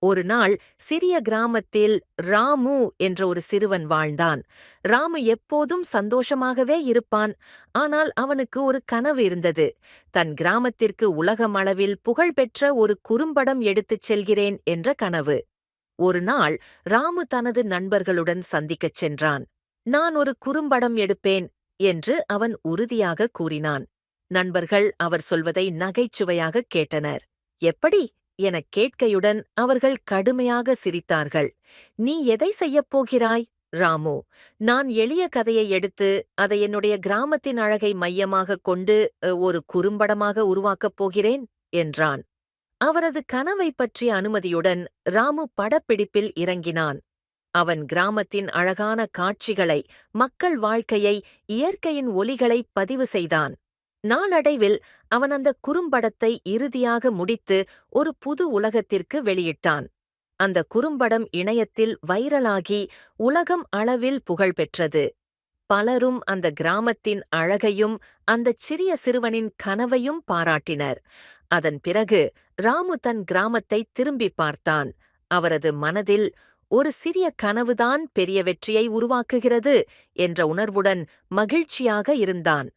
ஒரு நாள் சிறிய கிராமத்தில் ராமு என்ற ஒரு சிறுவன் வாழ்ந்தான். ராமு எப்போதும் சந்தோஷமாகவே இருப்பான். ஆனால் அவனுக்கு ஒரு கனவு இருந்தது. தன் கிராமத்திற்கு உலகமளவில் புகழ்பெற்ற ஒரு குறும்படம் எடுத்துச் செல்கிறேன் என்ற கனவு. ஒரு நாள் ராமு தனது நண்பர்களுடன் சந்திக்கச் சென்றான். நான் ஒரு குறும்படம் எடுப்பேன் என்று அவன் உறுதியாக கூறினான். நண்பர்கள் அவர் சொல்வதை நகைச்சுவையாகக் கேட்டனர். எப்படி எனக் கேட்கையுடன் அவர்கள் கடுமையாக சிரித்தார்கள். நீ எதை செய்யப் போகிறாய், ராமு? நான் எளிய கதையை எடுத்து அதை என்னுடைய கிராமத்தின் அழகை மையமாகக் கொண்டு ஒரு குறும்படமாக உருவாக்கப் போகிறேன் என்றான். அவரது கனவைப் பற்றிய அனுமதியுடன் ராமு படப்பிடிப்பில் இறங்கினான். அவன் கிராமத்தின் அழகான காட்சிகளை, மக்கள் வாழ்க்கையை, இயற்கையின் ஒலிகளை பதிவு செய்தான். நாளடைவில் அவன் அந்த குறும்படத்தை இறுதியாக முடித்து ஒரு புது உலகத்திற்கு வெளியிட்டான். அந்த குறும்படம் இணையத்தில் வைரலாகி உலகம் அளவில் புகழ் பெற்றது. பலரும் அந்த கிராமத்தின் அழகையும் அந்தச் சிறிய சிறுவனின் கனவையும் பாராட்டினர். அதன் பிறகு ராமு தன் கிராமத்தை திரும்பிப் பார்த்தான். அவரது மனதில் ஒரு சிறிய கனவுதான் பெரிய வெற்றியை உருவாக்குகிறது என்ற உணர்வுடன் மகிழ்ச்சியாக இருந்தான்.